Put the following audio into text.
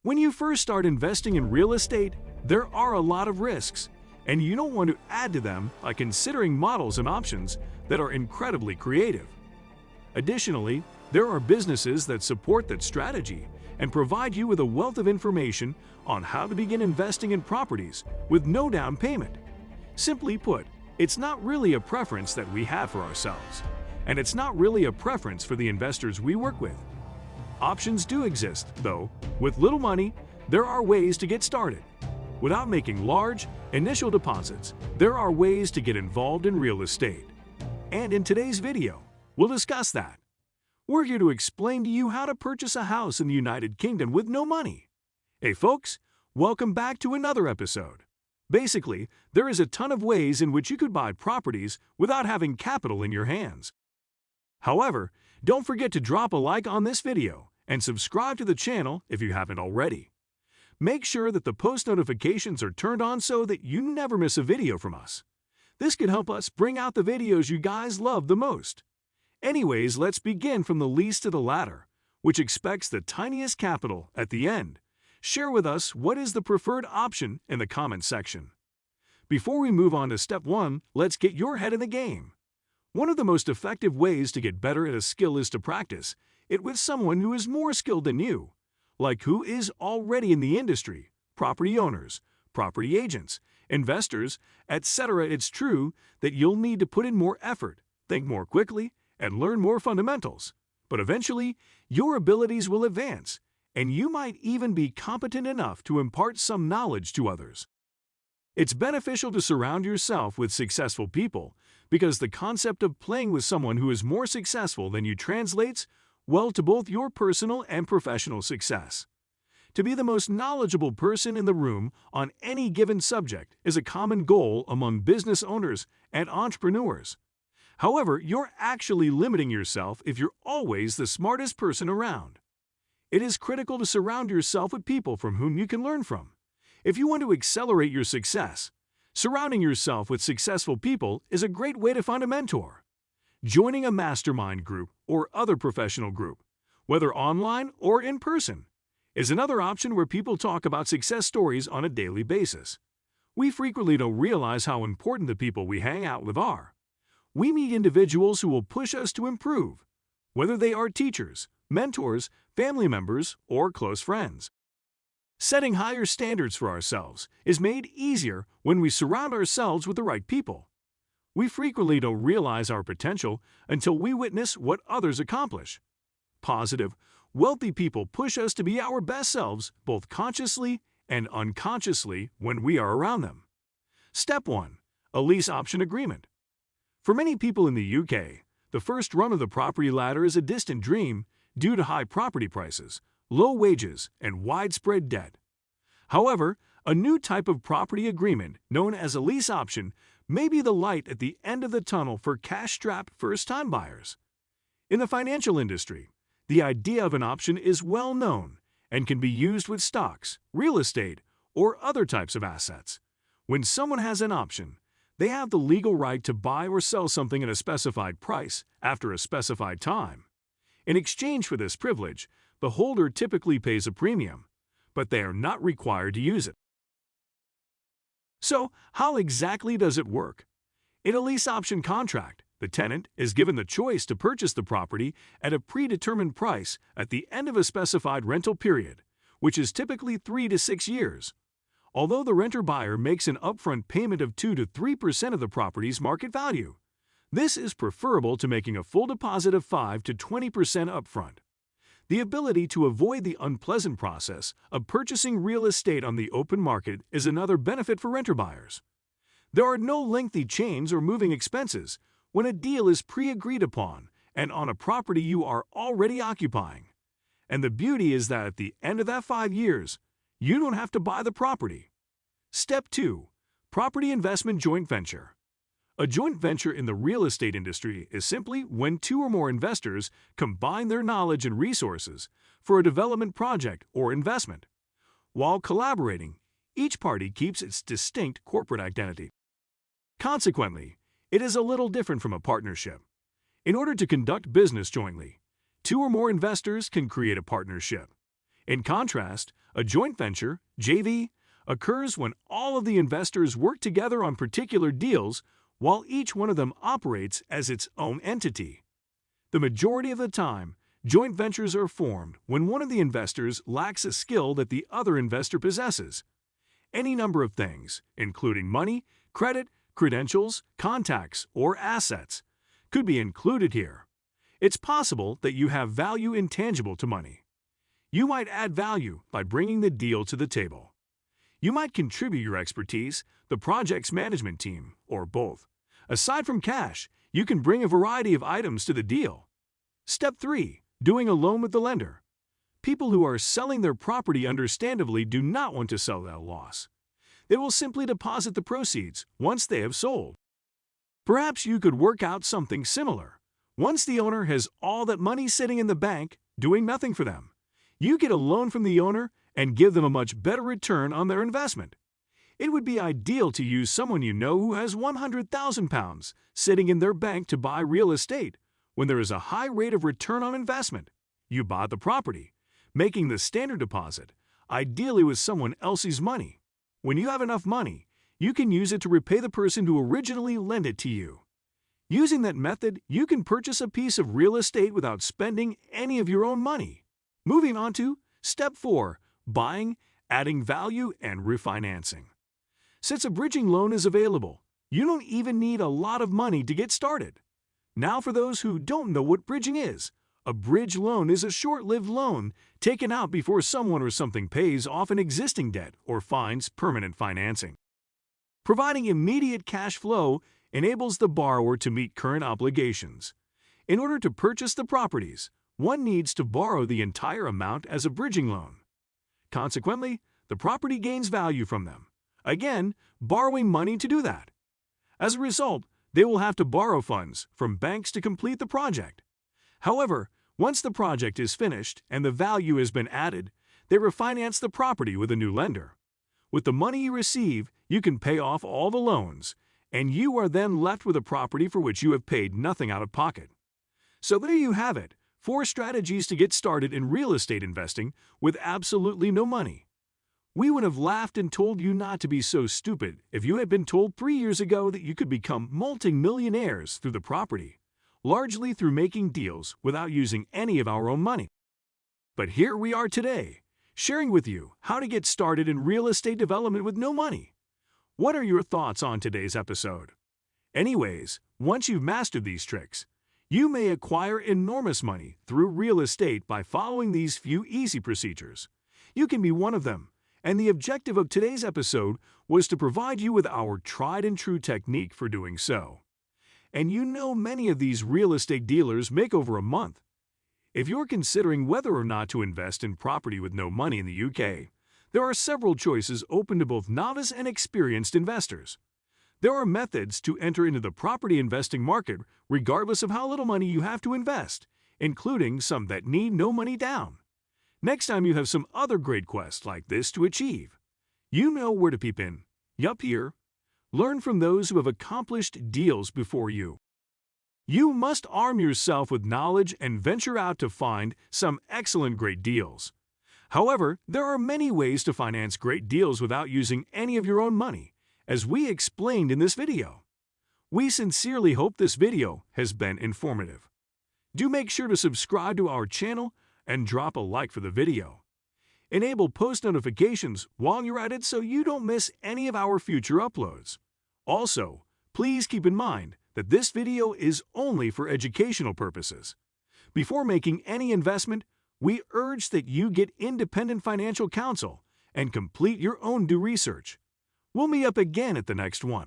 When you first start investing in real estate, there are a lot of risks, and you don't want to add to them by considering models and options that are incredibly creative. Additionally, there are businesses that support that strategy and provide you with a wealth of information on how to begin investing in properties with no down payment. Simply put, it's not really a preference that we have for ourselves, and it's not really a preference for the investors we work with. Options do exist, though. With little money, there are ways to get started. Without making large, initial deposits, there are ways to get involved in real estate. And in today's video, we'll discuss that. We're here to explain to you how to purchase a house in the United Kingdom with no money. Hey folks, welcome back to another episode. Basically, there is a ton of ways in which you could buy properties without having capital in your hands. However, don't forget to drop a like on this video and subscribe to the channel if you haven't already. Make sure that the post notifications are turned on so that you never miss a video from us. This can help us bring out the videos you guys love the most. Anyways, let's begin from the least to the ladder, which expects the tiniest capital at the end. Share with us what is the preferred option in the comments section. Before we move on to step 1, let's get your head in the game. One of the most effective ways to get better at a skill is to practice it with someone who is more skilled than you, like who is already in the industry, property owners, property agents, investors, etc. It's true that you'll need to put in more effort, think more quickly, and learn more fundamentals, but eventually your abilities will advance, and you might even be competent enough to impart some knowledge to others. It's beneficial to surround yourself with successful people because the concept of playing with someone who is more successful than you translates well to both your personal and professional success. To be the most knowledgeable person in the room on any given subject is a common goal among business owners and entrepreneurs. However, you're actually limiting yourself if you're always the smartest person around. It is critical to surround yourself with people from whom you can learn from. If you want to accelerate your success, surrounding yourself with successful people is a great way to find a mentor. Joining a mastermind group or other professional group, whether online or in person, is another option where people talk about success stories on a daily basis. We frequently don't realize how important the people we hang out with are. We meet individuals who will push us to improve, whether they are teachers, mentors, family members, or close friends. Setting higher standards for ourselves is made easier when we surround ourselves with the right people. We frequently don't realize our potential until we witness what others accomplish. Positive, wealthy people push us to be our best selves both consciously and unconsciously when we are around them. Step 1. A lease option agreement. For many people in the UK, the first rung of the property ladder is a distant dream due to high property prices, low wages, and widespread debt. However, a new type of property agreement known as a lease option may be the light at the end of the tunnel for cash-strapped first-time buyers. In the financial industry, the idea of an option is well known and can be used with stocks, real estate, or other types of assets. When someone has an option, they have the legal right to buy or sell something at a specified price after a specified time. In exchange for this privilege, the holder typically pays a premium, but they are not required to use it. So, how exactly does it work? In a lease option contract, the tenant is given the choice to purchase the property at a predetermined price at the end of a specified rental period, which is typically 3 to 6 years. Although the renter-buyer makes an upfront payment of 2 to 3% of the property's market value, this is preferable to making a full deposit of 5 to 20% upfront. The ability to avoid the unpleasant process of purchasing real estate on the open market is another benefit for renter buyers. There are no lengthy chains or moving expenses when a deal is pre-agreed upon and on a property you are already occupying. And the beauty is that at the end of that 5 years, you don't have to buy the property. Step 2. Property Investment Joint Venture. A joint venture in the real estate industry is simply when 2 or more investors combine their knowledge and resources for a development project or investment. While collaborating, each party keeps its distinct corporate identity. Consequently, it is a little different from a partnership. In order to conduct business jointly, 2 or more investors can create a partnership. In contrast, a joint venture, JV, occurs when all of the investors work together on particular deals while each one of them operates as its own entity. The majority of the time, joint ventures are formed when one of the investors lacks a skill that the other investor possesses. Any number of things, including money, credit, credentials, contacts, or assets, could be included here. It's possible that you have value intangible to money. You might add value by bringing the deal to the table. You might contribute your expertise, the project's management team, or both. Aside from cash, you can bring a variety of items to the deal. Step 3. Doing a loan with the lender. People who are selling their property understandably do not want to sell at a loss. They will simply deposit the proceeds once they have sold. Perhaps you could work out something similar. Once the owner has all that money sitting in the bank, doing nothing for them, you get a loan from the owner and give them a much better return on their investment. It would be ideal to use someone you know who has £100,000 sitting in their bank to buy real estate when there is a high rate of return on investment. You bought the property, making the standard deposit, ideally with someone else's money. When you have enough money, you can use it to repay the person who originally lent it to you. Using that method, you can purchase a piece of real estate without spending any of your own money. Moving on to Step 4. Buying, adding value, and refinancing. Since a bridging loan is available, you don't even need a lot of money to get started. Now, for those who don't know what bridging is, a bridge loan is a short-lived loan taken out before someone or something pays off an existing debt or finds permanent financing. Providing immediate cash flow enables the borrower to meet current obligations. In order to purchase the properties, one needs to borrow the entire amount as a bridging loan. Consequently, the property gains value from them, again, borrowing money to do that. As a result, they will have to borrow funds from banks to complete the project. However, once the project is finished and the value has been added, they refinance the property with a new lender. With the money you receive, you can pay off all the loans, and you are then left with a property for which you have paid nothing out of pocket. So there you have it, 4 strategies to get started in real estate investing with absolutely no money. We would have laughed and told you not to be so stupid if you had been told 3 years ago that you could become multi-millionaires through the property, largely through making deals without using any of our own money. But here we are today, sharing with you how to get started in real estate development with no money. What are your thoughts on today's episode? Anyways, once you've mastered these tricks, you may acquire enormous money through real estate by following these few easy procedures. You can be one of them, and the objective of today's episode was to provide you with our tried-and-true technique for doing so. And you know many of these real estate dealers make over a month. If you're considering whether or not to invest in property with no money in the UK, there are several choices open to both novice and experienced investors. There are methods to enter into the property investing market regardless of how little money you have to invest, including some that need no money down. Next time you have some other great quests like this to achieve, you know where to peep in. Yup, here. Learn from those who have accomplished deals before you. You must arm yourself with knowledge and venture out to find some excellent great deals. However, there are many ways to finance great deals without using any of your own money, as we explained in this video. We sincerely hope this video has been informative. Do make sure to subscribe to our channel and drop a like for the video. Enable post notifications while you're at it so you don't miss any of our future uploads. Also, please keep in mind that this video is only for educational purposes. Before making any investment, we urge that you get independent financial counsel and complete your own due research. We'll meet up again at the next one.